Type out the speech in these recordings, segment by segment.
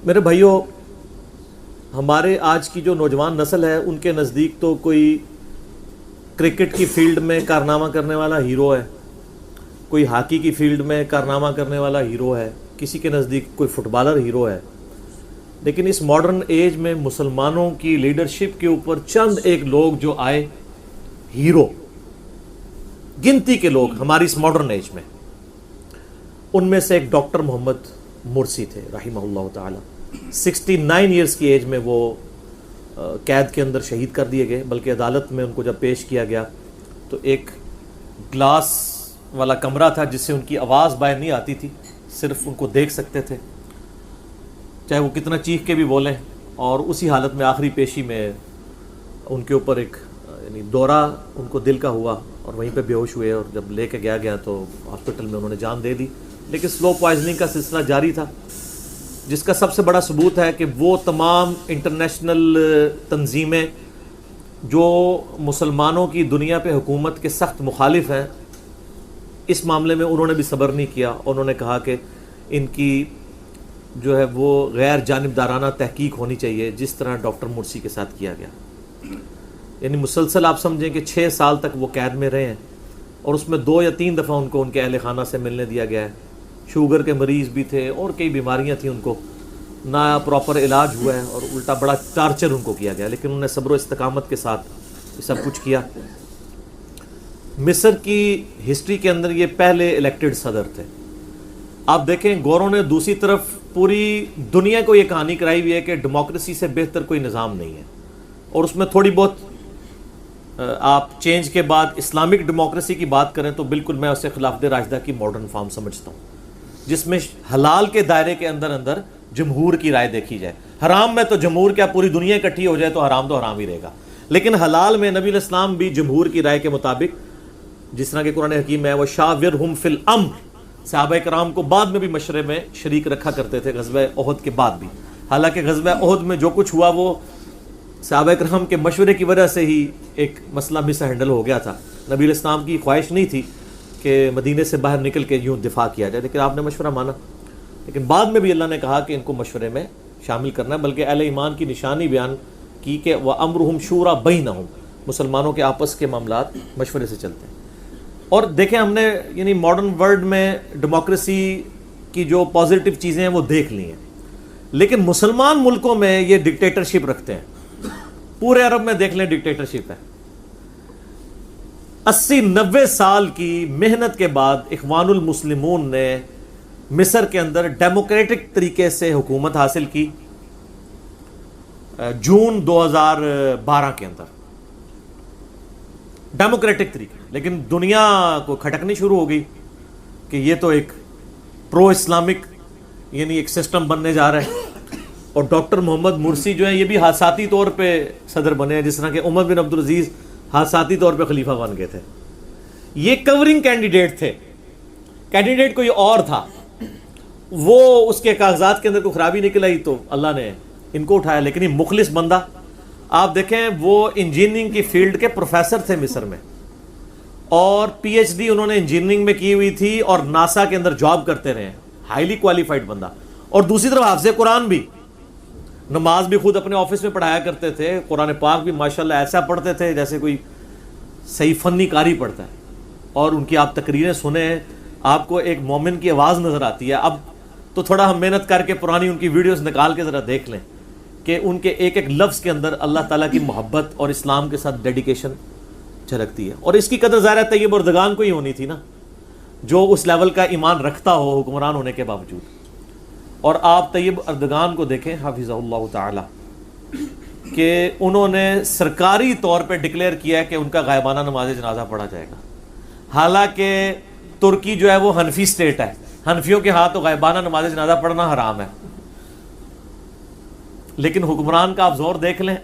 میرے بھائیوں، ہمارے آج کی جو نوجوان نسل ہے ان کے نزدیک تو کوئی کرکٹ کی فیلڈ میں کارنامہ کرنے والا ہیرو ہے، کوئی ہاکی کی فیلڈ میں کارنامہ کرنے والا ہیرو ہے، کسی کے نزدیک کوئی فٹ بالر ہیرو ہے. لیکن اس ماڈرن ایج میں مسلمانوں کی لیڈرشپ کے اوپر چند ایک لوگ جو آئے ہیرو، گنتی کے لوگ ہماری اس ماڈرن ایج میں، ان میں سے ایک ڈاکٹر محمد مرسی تھے رحمہ اللہ تعالی. 69 ایئرس کی ایج میں وہ قید کے اندر شہید کر دیے گئے. بلکہ عدالت میں ان کو جب پیش کیا گیا تو ایک گلاس والا کمرہ تھا جس سے ان کی آواز باہر نہیں آتی تھی، صرف ان کو دیکھ سکتے تھے چاہے وہ کتنا چیخ کے بھی بولیں. اور اسی حالت میں آخری پیشی میں ان کے اوپر ایک یعنی دورہ ان کو دل کا ہوا اور وہیں پہ بے ہوش ہوئے، اور جب لے کے گیا تو ہاسپٹل میں انہوں نے جان دے دی. لیکن سلو پوائزننگ کا سلسلہ جاری تھا، جس کا سب سے بڑا ثبوت ہے کہ وہ تمام انٹرنیشنل تنظیمیں جو مسلمانوں کی دنیا پہ حکومت کے سخت مخالف ہیں، اس معاملے میں انہوں نے بھی صبر نہیں کیا. انہوں نے کہا کہ ان کی جو ہے وہ غیر جانبدارانہ تحقیق ہونی چاہیے، جس طرح ڈاکٹر مرسی کے ساتھ کیا گیا. یعنی مسلسل آپ سمجھیں کہ 6 سال تک وہ قید میں رہے ہیں، اور اس میں 2 یا 3 دفعہ ان کو ان کے اہل خانہ سے ملنے دیا گیا ہے. شوگر کے مریض بھی تھے اور کئی بیماریاں تھیں، ان کو نہ پراپر علاج ہوا ہے اور الٹا بڑا ٹارچر ان کو کیا گیا. لیکن انہوں نے صبر و استقامت کے ساتھ یہ سب کچھ کیا. مصر کی ہسٹری کے اندر یہ پہلے الیکٹڈ صدر تھے. آپ دیکھیں گوروں نے دوسری طرف پوری دنیا کو یہ کہانی کرائی ہوئی ہے کہ ڈیموکریسی سے بہتر کوئی نظام نہیں ہے، اور اس میں تھوڑی بہت آپ چینج کے بعد اسلامک ڈیموکریسی کی بات کریں تو بالکل میں اسے خلافت راشدہ کی ماڈرن فارم سمجھتا ہوں، جس میں حلال کے دائرے کے اندر اندر جمہور کی رائے دیکھی جائے. حرام میں تو جمہور کیا پوری دنیا اکٹھی ہو جائے تو حرام ہی رہے گا. لیکن حلال میں نبی الاسلام بھی جمہور کی رائے کے مطابق، جس طرح کہ قرآن حکیم میں وَشَاوِرْهُمْ فِي الْأَمْرِ، صحابہ کرام کو بعد میں بھی مشورے میں شریک رکھا کرتے تھے، غزوہ احد کے بعد بھی. حالانکہ غزوہ احد میں جو کچھ ہوا وہ صحابہ کرام کے مشورے کی وجہ سے ہی ایک مسئلہ مس ہینڈل ہو گیا تھا. نبی الاسلام کی خواہش نہیں تھی کہ مدینے سے باہر نکل کے یوں دفاع کیا جائے، لیکن آپ نے مشورہ مانا. لیکن بعد میں بھی اللہ نے کہا کہ ان کو مشورے میں شامل کرنا ہے. بلکہ اہل ایمان کی نشانی بیان کی کہ وَأَمْرُهُمْ شُورَى بَيْنَهُمْ، مسلمانوں کے آپس کے معاملات مشورے سے چلتے ہیں. اور دیکھیں ہم نے یعنی ماڈرن ورلڈ میں ڈیموکریسی کی جو پازیٹیو چیزیں ہیں وہ دیکھ لی ہیں، لیکن مسلمان ملکوں میں یہ ڈکٹیٹرشپ رکھتے ہیں. پورے عرب میں دیکھ لیں ڈکٹیٹرشپ ہے. 80-90 سال کی محنت کے بعد اخوان المسلمون نے مصر کے اندر ڈیموکریٹک طریقے سے حکومت حاصل کی جون 2012 کے اندر، ڈیموکریٹک طریقے. لیکن دنیا کو کھٹکنی شروع ہو گئی کہ یہ تو ایک پرو اسلامک یعنی ایک سسٹم بننے جا رہا ہے. اور ڈاکٹر محمد مرسی جو ہیں یہ بھی حادثاتی طور پہ صدر بنے ہیں، جس طرح کہ عمر بن عبدالعزیز حادثاتی طور پہ خلیفہ بن گئے تھے. یہ کورنگ کینڈیڈیٹ تھے، کینڈیڈیٹ کوئی اور تھا، وہ اس کے کاغذات کے اندر کوئی خرابی نکل آئی تو اللہ نے ان کو اٹھایا. لیکن یہ مخلص بندہ آپ دیکھیں، وہ انجینئرنگ کی فیلڈ کے پروفیسر تھے مصر میں، اور پی ایچ ڈی انہوں نے انجینئرنگ میں کی ہوئی تھی اور ناسا کے اندر جاب کرتے رہے. ہائیلی کوالیفائڈ بندہ. اور دوسری طرف حافظ قرآن بھی، نماز بھی خود اپنے آفس میں پڑھایا کرتے تھے، قرآن پاک بھی ماشاءاللہ ایسا پڑھتے تھے جیسے کوئی صحیح فنی کاری پڑھتا ہے. اور ان کی آپ تقریریں سنیں، آپ کو ایک مومن کی آواز نظر آتی ہے. اب تو تھوڑا ہم محنت کر کے پرانی ان کی ویڈیوز نکال کے ذرا دیکھ لیں کہ ان کے ایک ایک لفظ کے اندر اللہ تعالیٰ کی محبت اور اسلام کے ساتھ ڈیڈیکیشن جھلکتی ہے. اور اس کی قدر ظاہر طیب اردگان کو ہی ہونی تھی نا، جو اس لیول کا ایمان رکھتا ہو حکمران ہونے کے باوجود. اور آپ طیب اردگان کو دیکھیں حافظہ اللہ تعالی، کہ انہوں نے سرکاری طور پہ ڈکلیئر کیا ہے کہ ان کا غائبانہ نماز جنازہ پڑھا جائے گا. حالانکہ ترکی جو ہے وہ حنفی سٹیٹ ہے، حنفیوں کے ہاں تو غائبانہ نماز جنازہ پڑھنا حرام ہے. لیکن حکمران کا آپ زور دیکھ لیں،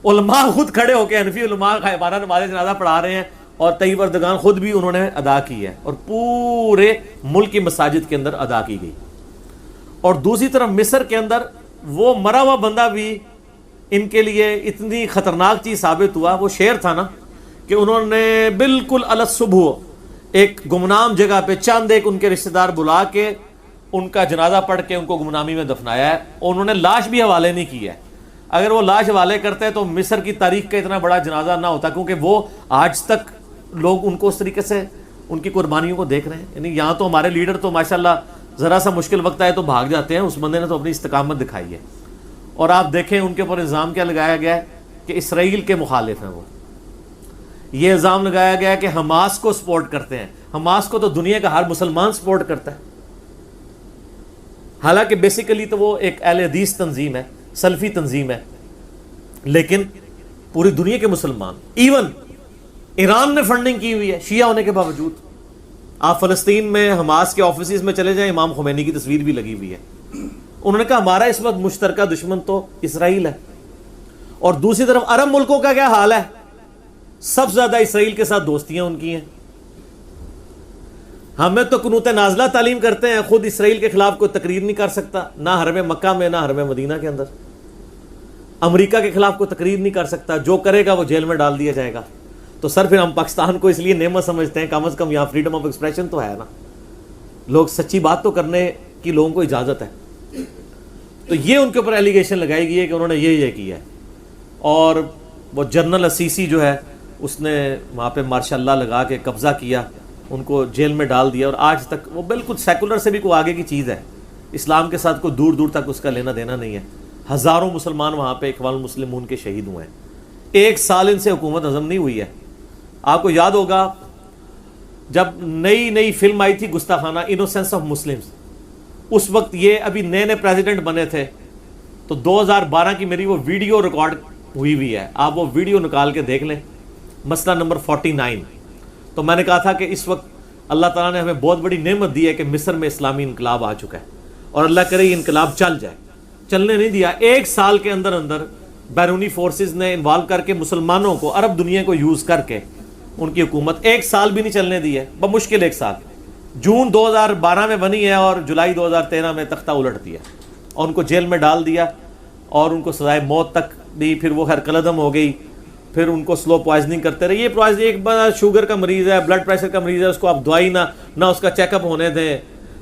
علماء خود کھڑے ہو کے حنفی علماء غائبانہ نماز جنازہ پڑھا رہے ہیں، اور طیب اردگان خود بھی انہوں نے ادا کی ہے، اور پورے ملک کی مساجد کے اندر ادا کی گئی. اور دوسری طرف مصر کے اندر وہ مرا ہوا بندہ بھی ان کے لیے اتنی خطرناک چیز ثابت ہوا. وہ شعر تھا نا کہ انہوں نے بالکل الصبح ایک گمنام جگہ پہ چند ایک ان کے رشتہ دار بلا کے ان کا جنازہ پڑھ کے ان کو گمنامی میں دفنایا ہے، انہوں نے لاش بھی حوالے نہیں کی ہے. اگر وہ لاش حوالے کرتے تو مصر کی تاریخ کا اتنا بڑا جنازہ نہ ہوتا، کیونکہ وہ آج تک لوگ ان کو اس طریقے سے ان کی قربانیوں کو دیکھ رہے ہیں. یعنی یہاں تو ہمارے لیڈر تو ماشاءاللہ ذرا سا مشکل وقت آئے تو بھاگ جاتے ہیں، اس بندے نے تو اپنی استقامت دکھائی ہے. اور آپ دیکھیں ان کے اوپر الزام کیا لگایا گیا ہے کہ اسرائیل کے مخالف ہیں. وہ یہ الزام لگایا گیا کہ حماس کو سپورٹ کرتے ہیں. حماس کو تو دنیا کا ہر مسلمان سپورٹ کرتا ہے، حالانکہ بیسیکلی تو وہ ایک اہل حدیث تنظیم ہے، سلفی تنظیم ہے، لیکن پوری دنیا کے مسلمان، ایون ایران نے فنڈنگ کی ہوئی ہے شیعہ ہونے کے باوجود. آپ فلسطین میں حماس کے آفیسز میں چلے جائیں، امام خمینی کی تصویر بھی لگی ہوئی ہے. انہوں نے کہا ہمارا اس وقت مشترکہ دشمن تو اسرائیل ہے. اور دوسری طرف عرب ملکوں کا کیا حال ہے؟ سب سے زیادہ اسرائیل کے ساتھ دوستیاں ان کی ہیں. ہمیں تو قنوت نازلہ تعلیم کرتے ہیں، خود اسرائیل کے خلاف کوئی تقریر نہیں کر سکتا، نہ حرم مکہ میں نہ حرم مدینہ کے اندر. امریکہ کے خلاف کوئی تقریر نہیں کر سکتا، جو کرے گا وہ جیل میں ڈال دیا جائے گا. تو سر پھر ہم پاکستان کو اس لیے نعمت سمجھتے ہیں، کم از کم یہاں فریڈم آف ایکسپریشن تو ہے نا، لوگ سچی بات تو کرنے کی لوگوں کو اجازت ہے. تو یہ ان کے اوپر ایلیگیشن لگائی گئی ہے کہ انہوں نے یہ کیا ہے. اور وہ جنرل اسیسی جو ہے اس نے وہاں پہ ماشاء اللہ لگا کے قبضہ کیا، ان کو جیل میں ڈال دیا. اور آج تک وہ بالکل سیکولر سے بھی کوئی آگے کی چیز ہے، اسلام کے ساتھ کوئی دور دور تک اس کا لینا دینا نہیں ہے. ہزاروں مسلمان وہاں پہ اخوان المسلمون کے شہید ہوئے ہیں. 1 سال ان سے حکومت ہضم نہیں ہوئی ہے. آپ کو یاد ہوگا جب نئی فلم آئی تھی گستاخانہ، انوسینس آف مسلمز، اس وقت یہ ابھی نئے پریزیڈنٹ بنے تھے. تو 2012 کی میری وہ ویڈیو ریکارڈ ہوئی ہے، آپ وہ ویڈیو نکال کے دیکھ لیں، مسئلہ نمبر 49. تو میں نے کہا تھا کہ اس وقت اللہ تعالیٰ نے ہمیں بہت بڑی نعمت دی ہے کہ مصر میں اسلامی انقلاب آ چکا ہے، اور اللہ کرے یہ انقلاب چل جائے. چلنے نہیں دیا. 1 سال کے اندر بیرونی فورسز نے انوالو کر کے مسلمانوں کو، عرب دنیا کو یوز کر کے ان کی حکومت 1 سال بھی نہیں چلنے دی ہے، بمشکل 1 سال. جون 2012 میں بنی ہے اور جولائی 2013 میں تختہ الٹ دیا اور ان کو جیل میں ڈال دیا اور ان کو سزائے موت تک دی. پھر وہ خیر قلعدم ہو گئی، پھر ان کو سلو پوائزننگ کرتے رہے. یہ پوائزننگ، ایک بڑا شوگر کا مریض ہے، بلڈ پریشر کا مریض ہے، اس کو آپ دوائی نہ اس کا چیک اپ ہونے دیں،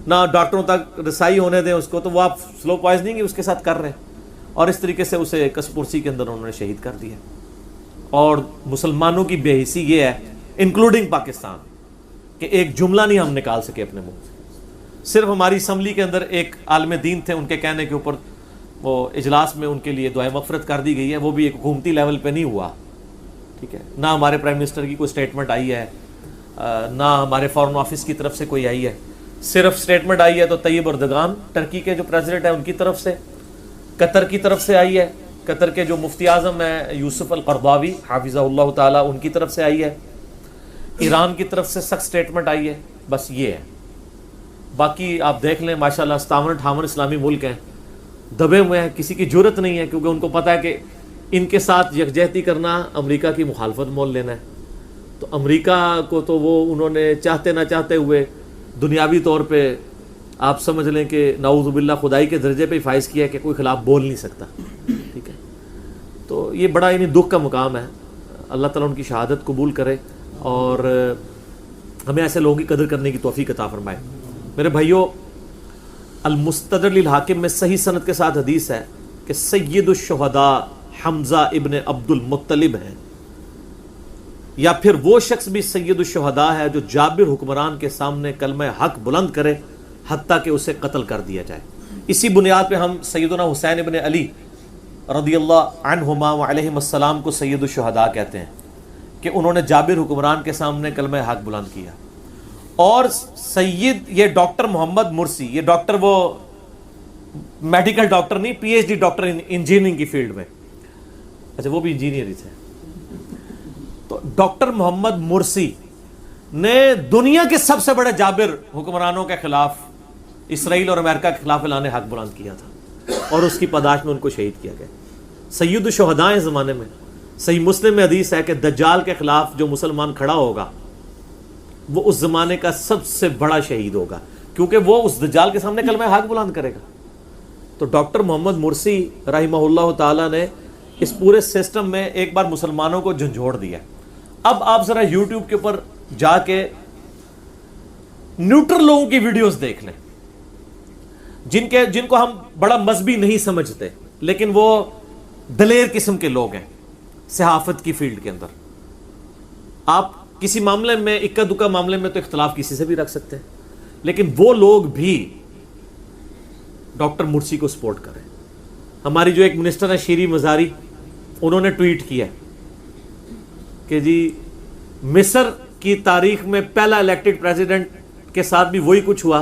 نہ ڈاکٹروں تک رسائی ہونے دیں اس کو، تو وہ آپ سلو پوائزننگ ہی اس کے ساتھ کر رہے ہیں. اور اس طریقے سے اسے کسپرسی کے اندر انہوں نے شہید کر دیا. اور مسلمانوں کی بے حسی یہ ہے، انکلوڈنگ پاکستان، کہ ایک جملہ نہیں ہم نکال سکے اپنے منہ سے. صرف ہماری اسمبلی کے اندر ایک عالم دین تھے، ان کے کہنے کے اوپر وہ اجلاس میں ان کے لیے دعائے مغفرت کر دی گئی ہے، وہ بھی ایک حکومتی لیول پہ نہیں ہوا. ٹھیک ہے، نہ ہمارے پرائم منسٹر کی کوئی سٹیٹمنٹ آئی ہے، نہ ہمارے فارن آفس کی طرف سے کوئی آئی ہے. صرف سٹیٹمنٹ آئی ہے تو طیب اردگان ٹرکی کے جو پریزیڈنٹ ہیں ان کی طرف سے، قطر کی طرف سے آئی ہے، قطر کے جو مفتی اعظم ہیں یوسف القرضاوی حافظہ اللہ تعالیٰ، ان کی طرف سے آئی ہے، ایران کی طرف سے سخت سٹیٹمنٹ آئی ہے. بس یہ ہے. باقی آپ دیکھ لیں ماشاءاللہ 57-58 اسلامی ملک ہیں، دبے ہوئے ہیں، کسی کی جرت نہیں ہے، کیونکہ ان کو پتہ ہے کہ ان کے ساتھ یکجہتی کرنا امریکہ کی مخالفت مول لینا ہے. تو امریکہ کو تو وہ انہوں نے چاہتے نہ چاہتے ہوئے دنیاوی طور پہ آپ سمجھ لیں کہ نعوذ باللہ خدائی کے درجے پہ فائز کیا ہے کہ کوئی خلاف بول نہیں سکتا. ٹھیک ہے، تو یہ بڑا یعنی دکھ کا مقام ہے. اللہ تعالیٰ ان کی شہادت قبول کرے اور ہمیں ایسے لوگوں کی قدر کرنے کی توفیق عطا فرمائے. میرے بھائیوں، المستدرک للحاکم میں صحیح سند کے ساتھ حدیث ہے کہ سید الشہداء حمزہ ابن عبد المطلب ہے، یا پھر وہ شخص بھی سید الشہداء ہے جو جابر حکمران کے سامنے کلمہ حق بلند کرے حتیٰ کہ اسے قتل کر دیا جائے. اسی بنیاد پہ ہم سیدنا حسین ابن علی رضی اللہ عنہما وعلیہم السلام کو سید الشہداء کہتے ہیں کہ انہوں نے جابر حکمران کے سامنے کلمہ حق بلند کیا. اور سید یہ ڈاکٹر محمد مرسی، یہ ڈاکٹر وہ میڈیکل ڈاکٹر نہیں، P H D doctor engineering کی فیلڈ میں، اچھا وہ بھی انجینئر ہی تھے. تو ڈاکٹر محمد مرسی نے دنیا کے سب سے بڑے جابر حکمرانوں کے خلاف، اسرائیل اور امریکہ کے خلاف اعلان حق بلند کیا تھا اور اس کی پاداش میں ان کو شہید کیا گیا. سید الشہداء اس زمانے میں. صحیح مسلم میں حدیث ہے کہ دجال کے خلاف جو مسلمان کھڑا ہوگا وہ اس زمانے کا سب سے بڑا شہید ہوگا، کیونکہ وہ اس دجال کے سامنے کلمہ حق بلند کرے گا. تو ڈاکٹر محمد مرسی رحمہ اللہ تعالیٰ نے اس پورے سسٹم میں ایک بار مسلمانوں کو جھنجھوڑ دیا. اب آپ ذرا یوٹیوب کے اوپر جا کے نیوٹرل لوگوں کی ویڈیوز دیکھ لیں. جن کو ہم بڑا مذہبی نہیں سمجھتے لیکن وہ دلیر قسم کے لوگ ہیں صحافت کی فیلڈ کے اندر. آپ کسی معاملے میں اکا دکا معاملے میں تو اختلاف کسی سے بھی رکھ سکتے ہیں, لیکن وہ لوگ بھی ڈاکٹر مرسی کو سپورٹ کریں. ہماری جو ایک منسٹر ہے شیری مزاری, انہوں نے ٹویٹ کیا کہ جی مصر کی تاریخ میں پہلا الیکٹڈ پریزیڈنٹ کے ساتھ بھی وہی کچھ ہوا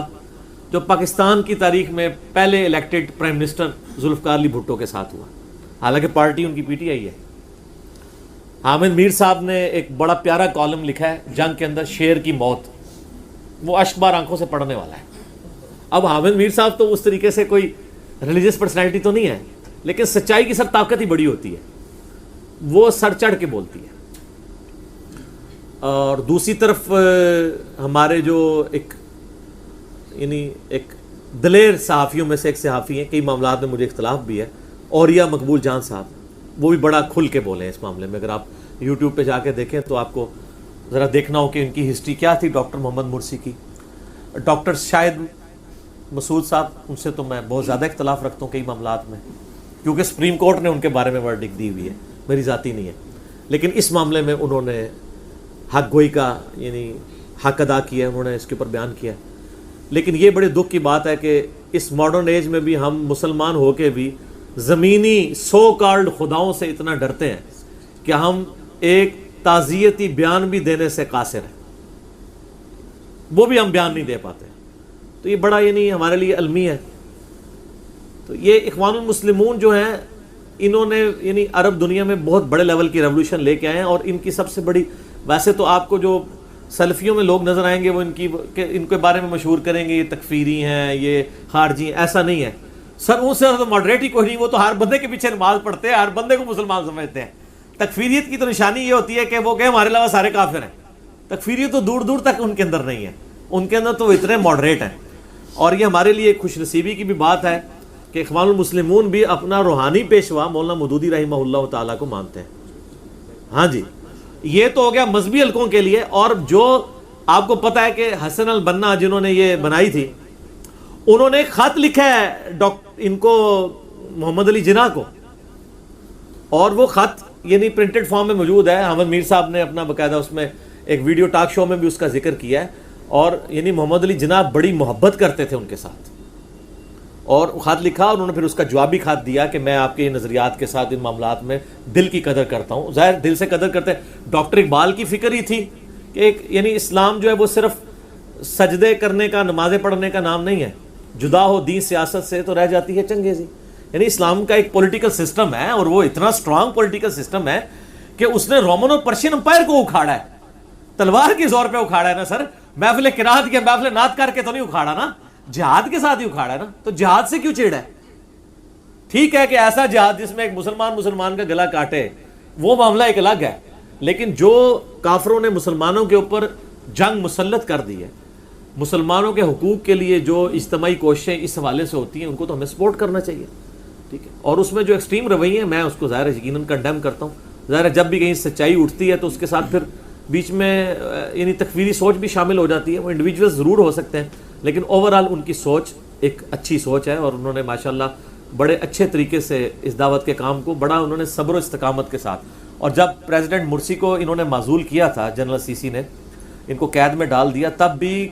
جو پاکستان کی تاریخ میں پہلے elected prime minister Zulfiqar Ali Bhutto کے ساتھ ہوا. حالانکہ پارٹی ان کی پی ٹی آئی ہے. حامد میر صاحب نے ایک بڑا پیارا کالم لکھا ہے جنگ کے اندر شیر کی موت, وہ اشک بار آنکھوں سے پڑھنے والا ہے. اب حامد میر صاحب تو اس طریقے سے کوئی ریلیجیس پرسنالٹی تو نہیں ہے, لیکن سچائی کی سر طاقت ہی بڑی ہوتی ہے, وہ سر چڑھ کے بولتی ہے. اور دوسری طرف ہمارے جو ایک دلیر صحافیوں میں سے ایک صحافی ہیں, کئی معاملات میں مجھے اختلاف بھی ہے, اوریا مقبول جان صاحب, وہ بھی بڑا کھل کے بولے ہیں اس معاملے میں. اگر آپ یوٹیوب پہ جا کے دیکھیں تو آپ کو ذرا دیکھنا ہو کہ ان کی ہسٹری کیا تھی ڈاکٹر محمد مرسی کی. ڈاکٹر شاہد مسعود صاحب, ان سے تو میں بہت زیادہ اختلاف رکھتا ہوں کئی معاملات میں, کیونکہ سپریم کورٹ نے ان کے بارے میں ورڈکٹ دی ہوئی ہے, میری ذاتی نہیں ہے. لیکن اس معاملے میں انہوں نے حق گوئی کا حق ادا کیا, انہوں نے اس کے اوپر بیان کیا. لیکن یہ بڑے دکھ کی بات ہے کہ اس ماڈرن ایج میں بھی ہم مسلمان ہو کے بھی زمینی سو کالڈ خداؤں سے اتنا ڈرتے ہیں کہ ہم ایک تعزیتی بیان بھی دینے سے قاصر ہیں, وہ بھی ہم بیان نہیں دے پاتے. تو یہ بڑا ہمارے لیے المی ہے. تو یہ اخوان المسلمون جو ہیں, انہوں نے عرب دنیا میں بہت بڑے لیول کی ریولوشن لے کے آئے ہیں. اور ان کی سب سے بڑی, ویسے تو آپ کو جو سلفیوں میں لوگ نظر آئیں گے وہ ان کے بارے میں مشہور کریں گے یہ تکفیری ہیں, یہ خارجی ہیں. ایسا نہیں ہے سر, ان سے تو ماڈریٹ ہی کوئی نہیں, وہ تو ہر بندے کے پیچھے نماز پڑھتے ہیں, ہر بندے کو مسلمان سمجھتے ہیں. تکفیریت کی تو نشانی یہ ہوتی ہے کہ وہ کہ ہمارے علاوہ سارے کافر ہیں. تکفیریت تو دور دور تک ان کے اندر نہیں ہے, ان کے اندر تو وہ اتنے ماڈریٹ ہیں. اور یہ ہمارے لیے ایک خوش نصیبی کی بھی بات ہے کہ اخوان المسلمون بھی اپنا روحانی پیشوا مولانا مودودی رحمہ اللہ تعالیٰ کو مانتے ہیں. ہاں جی, یہ تو ہو گیا مذہبی حلقوں کے لیے. اور جو آپ کو پتا ہے کہ حسن البنا جنہوں نے یہ بنائی تھی, انہوں نے ایک خط لکھا ہے ان کو محمد علی جناح کو, اور وہ خط پرنٹڈ فارم میں موجود ہے. حامد میر صاحب نے اپنا باقاعدہ اس میں ایک ویڈیو ٹاک شو میں بھی اس کا ذکر کیا ہے. اور محمد علی جناح بڑی محبت کرتے تھے ان کے ساتھ, اور خط لکھا, اور انہوں نے پھر اس کا جوابی خط دیا کہ میں آپ کے نظریات کے ساتھ ان معاملات میں دل کی قدر کرتا ہوں. ظاہر دل سے قدر کرتے ہیں. ڈاکٹر اقبال کی فکر ہی تھی کہ ایک اسلام جو ہے وہ صرف سجدے کرنے کا, نمازیں پڑھنے کا نام نہیں ہے. جدا ہو دین سیاست سے تو رہ جاتی ہے چنگیزی. اسلام کا ایک پولیٹیکل سسٹم ہے, اور وہ اتنا سٹرانگ پولیٹیکل سسٹم ہے کہ اس نے رومن اور پرشین امپائر کو اکھاڑا ہے, تلوار کے زور پہ اکھاڑا ہے نا سر. محفل قرات کے محفل نعت کر کے تو نہیں اکھاڑا نا, جہاد کے ساتھ ہی اکھاڑا ہے نا. تو جہاد سے کیوں چیڑا ہے؟ ٹھیک ہے کہ ایسا جہاد جس میں ایک مسلمان کا گلا کاٹے, وہ معاملہ ایک الگ ہے. لیکن جو کافروں نے مسلمانوں کے اوپر جنگ مسلط کر دی ہے, مسلمانوں کے حقوق کے لیے جو اجتماعی کوششیں اس حوالے سے ہوتی ہیں, ان کو تو ہمیں سپورٹ کرنا چاہیے. ٹھیک ہے, اور اس میں جو ایکسٹریم رویے ہیں, میں اس کو ظاہر یقیناً کنڈیم کرتا ہوں. ظاہر جب بھی کہیں سچائی اٹھتی ہے تو اس کے ساتھ پھر بیچ میں تکفیری سوچ بھی شامل ہو جاتی ہے. وہ انڈیویجول ضرور ہو سکتے ہیں, لیکن اوورآل ان کی سوچ ایک اچھی سوچ ہے, اور انہوں نے ماشاءاللہ بڑے اچھے طریقے سے اس دعوت کے کام کو بڑا انہوں نے صبر و استقامت کے ساتھ. اور جب پریزیڈنٹ مرسی کو انہوں نے معزول کیا تھا, جنرل سیسی نے ان کو قید میں ڈال دیا, تب بھی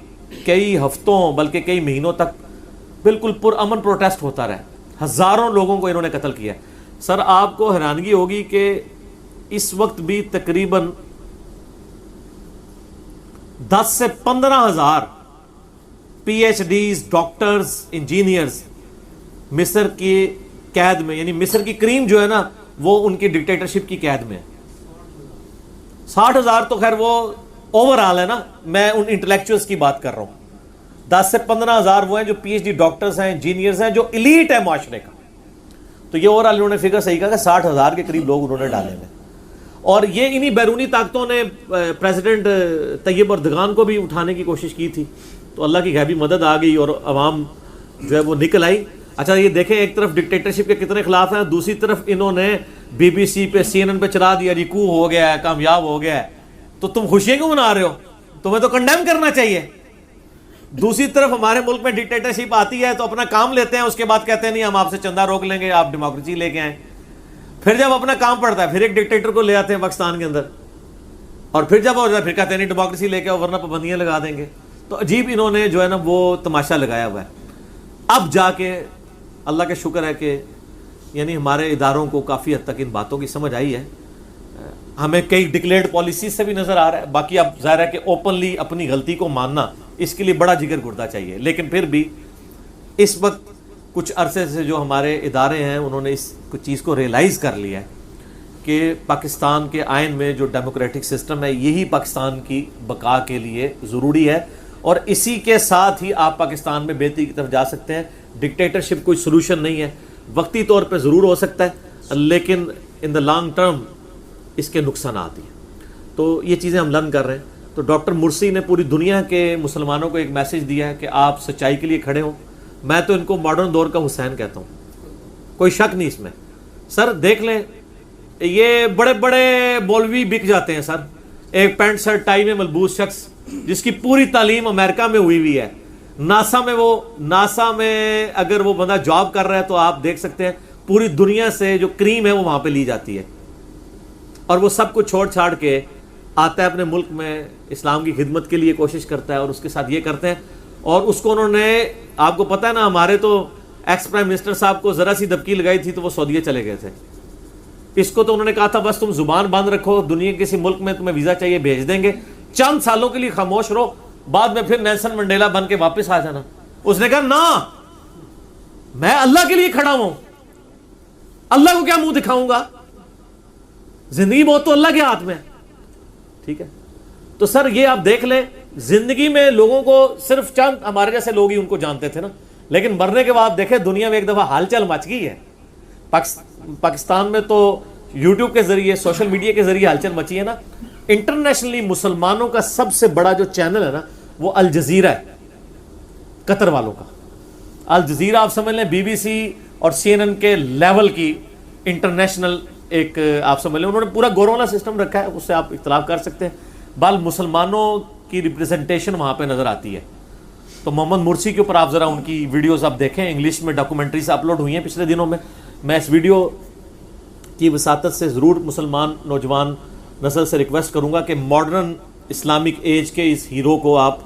کئی ہفتوں بلکہ کئی مہینوں تک بالکل پرامن پروٹیسٹ ہوتا رہا. ہزاروں لوگوں کو انہوں نے قتل کیا. سر آپ کو حیرانگی ہوگی کہ اس وقت بھی تقریباً 10 سے 15 ہزار P H Ds, doctors, engineers مصر کی قید میں, مصر کی کریم جو ہے نا وہ ان کی ڈکٹیٹرشپ کی قید میں ہے. 60,000 تو خیر وہ اوور آل ہے نا, میں ان انٹلیکچوئلز کی بات کر رہا ہوں. 10 سے 15 ہزار وہ ہیں جو پی ایچ ڈی ڈاکٹرز ہیں, انجینئرز ہیں, جو ایلیٹ ہے معاشرے کا. تو یہ اوور آل انہوں نے فگر صحیح کہا کہ 60,000 کے قریب لوگ انہوں نے ڈالے ہیں. اور یہ انہی بیرونی طاقتوں نے پریزیڈنٹ طیب اردگان کو بھی اٹھانے کی کوشش کی تھی, تو اللہ کی غیبی مدد آ گئی اور عوام جو ہے وہ نکل آئی. اچھا یہ دیکھیں, ایک طرف ڈکٹیٹرشپ کے کتنے خلاف ہیں, دوسری طرف انہوں نے بی بی سی پہ, سی این این پہ چلا دیا جی کو ہو گیا ہے, کامیاب ہو گیا ہے. تو تم خوشیاں کیوں منا رہے ہو؟ تمہیں تو کنڈیم کرنا چاہیے. دوسری طرف ہمارے ملک میں ڈکٹیٹرشپ آتی ہے تو اپنا کام لیتے ہیں, اس کے بعد کہتے ہیں نہیں ہم آپ سے چندہ روک لیں گے, آپ ڈیموکریسی لے کے آئیں. پھر جب اپنا کام پڑتا ہے پھر ایک ڈکٹیٹر کو لے آتے ہیں پاکستان کے اندر, اور پھر جب ہو جائے پھر کہتے ہیں نہیں ڈیموکریسی لے کے آؤ ورنہ پابندیاں لگا دیں گے. تو عجیب انہوں نے جو ہے نا وہ تماشا لگایا ہوا ہے. اب جا کے اللہ کا شکر ہے کہ یعنی ہمارے اداروں کو کافی حد تک ان باتوں کی سمجھ آئی ہے. ہمیں کئی ڈکلیئرڈ پالیسیز سے بھی نظر آ رہا ہے. باقی اب ظاہر ہے کہ اوپنلی اپنی غلطی کو ماننا اس کے لیے بڑا جگر گردہ چاہیے. لیکن پھر بھی اس وقت کچھ عرصے سے جو ہمارے ادارے ہیں انہوں نے اس چیز کو ریئلائز کر لیا ہے کہ پاکستان کے آئین میں جو ڈیموکریٹک سسٹم ہے یہی پاکستان کی بقا کے لیے ضروری ہے, اور اسی کے ساتھ ہی آپ پاکستان میں بہتری کی طرف جا سکتے ہیں. ڈکٹیٹرشپ کوئی سلوشن نہیں ہے, وقتی طور پہ ضرور ہو سکتا ہے لیکن ان دا لانگ ٹرم اس کے نقصانات ہیں. تو یہ چیزیں ہم لرن کر رہے ہیں. تو ڈاکٹر مرسی نے پوری دنیا کے مسلمانوں کو ایک میسج دیا ہے کہ آپ سچائی کے لیے کھڑے ہوں. میں تو ان کو ماڈرن دور کا حسین کہتا ہوں, کوئی شک نہیں اس میں. سر دیکھ لیں یہ بڑے بڑے مولوی بک جاتے ہیں سر, ایک پینٹ شرٹ ٹائی میں ملبوس شخص جس کی پوری تعلیم امریکہ میں ہوئی ہے, ناسا میں اگر وہ بندہ جاب کر رہا ہے تو آپ دیکھ سکتے ہیں پوری دنیا سے جو کریم ہے وہ وہاں پہ لی جاتی ہے, اور وہ سب کو چھوڑ چھاڑ کے آتا ہے اپنے ملک میں اسلام کی خدمت کے لیے کوشش کرتا ہے, اور اس کے ساتھ یہ کرتے ہیں. اور اس کو انہوں نے, آپ کو پتہ ہے نا, ہمارے تو ایکس پرائم منسٹر صاحب کو ذرا سی دبکی لگائی تھی تو وہ سعودیہ چلے گئے تھے. اس کو تو انہوں نے کہا تھا بس تم زبان بند رکھو, دنیا کے کسی ملک میں تمہیں ویزا چاہیے بھیج دیں گے, چند سالوں کے لیے خاموش رہو, بعد میں پھر نیلسن منڈیلا بن کے واپس آ جانا. اس نے کہا نا میں اللہ کے لیے کھڑا ہوں, اللہ کو کیا منہ دکھاؤں گا, زندگی موت تو اللہ کے ہاتھ میں ہے. ٹھیک ہے, تو سر یہ آپ دیکھ لیں زندگی میں لوگوں کو صرف چند ہمارے جیسے لوگ ہی ان کو جانتے تھے نا, لیکن مرنے کے بعد دیکھیں دنیا میں ایک دفعہ ہال چال مچ گئی ہے. پاکستان میں تو یوٹیوب کے ذریعے, سوشل میڈیا کے ذریعے ہال چال مچی ہے نا. انٹرنیشنلی مسلمانوں کا سب سے بڑا جو چینل ہے نا وہ الجزیرہ ہے, قطر والوں کا. الجزیرہ آپ سمجھ لیں BBC اور CNN کے لیول کی انٹرنیشنل ایک آپ سمجھ لیں, انہوں نے پورا گورونا سسٹم رکھا ہے, اس سے آپ اختلاف کر سکتے ہیں. بال مسلمانوں کی ریپریزنٹیشن وہاں پہ نظر آتی ہے. تو محمد مرسی کے اوپر آپ ذرا ان کی ویڈیوز آپ دیکھیں, انگلش میں ڈاکومنٹریز اپلوڈ ہوئی ہیں پچھلے دنوں میں. میں اس ویڈیو کی وساطت سے ضرور مسلمان نوجوان نسل سے ریکویسٹ کروں گا کہ ماڈرن اسلامک ایج کے اس ہیرو کو آپ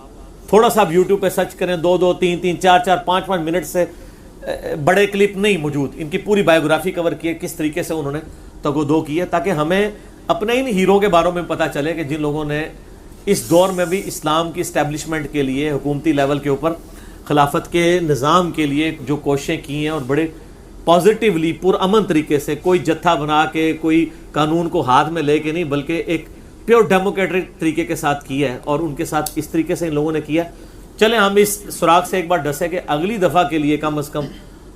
تھوڑا سا یوٹیوب پہ سرچ کریں. 2 3 4 5 منٹ سے بڑے کلپ نہیں موجود, ان کی پوری بایوگرافی کور کی ہے, کس طریقے سے انہوں نے تگودو کی ہے, تاکہ ہمیں اپنے ان ہیرو کے بارے میں پتہ چلے کہ جن لوگوں نے اس دور میں بھی اسلام کی اسٹیبلشمنٹ کے لیے حکومتی لیول کے اوپر خلافت کے نظام کے لیے جو کوششیں کی ہیں, اور بڑے پازیٹیولی پرامن طریقے سے, کوئی جتھا بنا کے, کوئی قانون کو ہاتھ میں لے کے نہیں, بلکہ ایک پیور ڈیموکریٹک طریقے کے ساتھ کیا ہے, اور ان کے ساتھ اس طریقے سے ان لوگوں نے کیا. چلیں ہم اس سراغ سے ایک بار ڈسے کہ اگلی دفعہ کے لیے کم از کم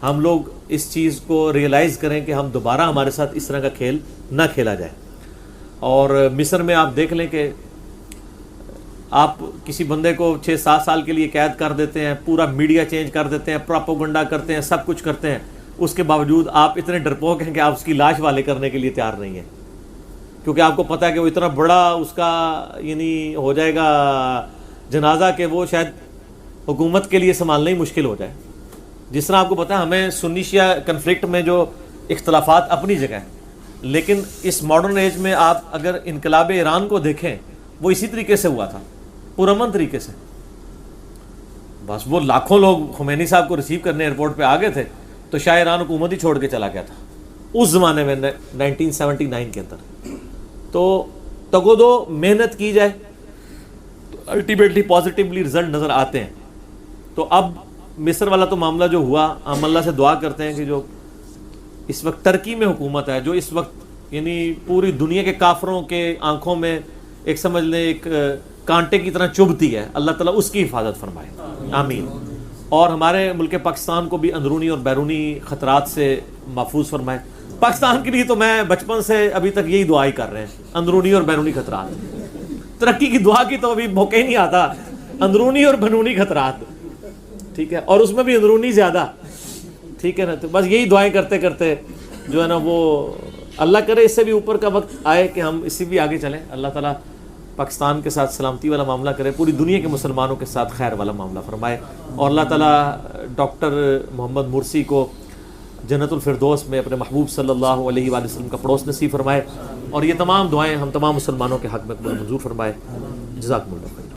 ہم لوگ اس چیز کو ریئلائز کریں کہ ہم دوبارہ ہمارے ساتھ اس طرح کا کھیل نہ کھیلا جائے. اور مصر میں آپ دیکھ لیں کہ آپ کسی بندے کو 6-7 سال کے لیے قید کر دیتے ہیں, پورا میڈیا چینج کر دیتے ہیں, پراپوگنڈا کرتے ہیں, سب کچھ کرتے ہیں, اس کے باوجود آپ اتنے ڈرپوک ہیں کہ آپ اس کی لاش والے کرنے کے لیے تیار نہیں ہیں, کیونکہ آپ کو پتہ ہے کہ وہ اتنا بڑا اس کا یعنی ہو جائے گا جنازہ کہ وہ شاید حکومت کے لیے سنبھالنا ہی مشکل ہو جائے. جس طرح آپ کو پتہ ہے ہمیں سنی شیعہ کنفلکٹ میں جو اختلافات اپنی جگہ ہیں, لیکن اس ماڈرن ایج میں آپ اگر انقلاب ایران کو دیکھیں وہ اسی طریقے سے ہوا تھا, پرامن طریقے سے. بس وہ لاکھوں لوگ خمینی صاحب کو ریسیو کرنے ایئرپورٹ پہ آ گئے تھے تو شاہ ایران حکومت ہی چھوڑ کے چلا گیا تھا اس زمانے میں 1979 کے اندر. تو تگودو محنت کی جائے تو الٹیمیٹلی پازیٹیولی رزلٹ نظر آتے ہیں. تو اب مصر والا تو معاملہ جو ہوا, ہم اللہ سے دعا کرتے ہیں کہ جو اس وقت ترکی میں حکومت ہے, جو اس وقت یعنی پوری دنیا کے کافروں کے آنکھوں میں ایک سمجھ لیں ایک کانٹے کی طرح چبھتی ہے, اللہ تعالیٰ اس کی حفاظت فرمائے, آمین. اور ہمارے ملک پاکستان کو بھی اندرونی اور بیرونی خطرات سے محفوظ فرمائے. پاکستان کے لیے تو میں بچپن سے ابھی تک یہی دعا ہی کر رہے ہیں, اندرونی اور بیرونی خطرات. ترقی کی دعا کی تو ابھی موقع ہی نہیں آتا, اندرونی اور بیرونی خطرات, ٹھیک ہے, اور اس میں بھی اندرونی زیادہ, ٹھیک ہے نا. تو بس یہی دعائیں کرتے کرتے جو ہے نا وہ اللہ کرے اس سے بھی اوپر کا وقت آئے کہ ہم اس سے بھی آگے چلیں. اللہ تعالیٰ پاکستان کے ساتھ سلامتی والا معاملہ کرے، پوری دنیا کے مسلمانوں کے ساتھ خیر والا معاملہ فرمائے، اور اللہ تعالیٰ ڈاکٹر محمد مرسی کو جنت الفردوس میں اپنے محبوب صلی اللہ علیہ وآلہ وسلم کا پڑوس نصیب فرمائے، اور یہ تمام دعائیں ہم تمام مسلمانوں کے حق میں قبول منظور فرمائے۔ جزاکم اللہ خیر۔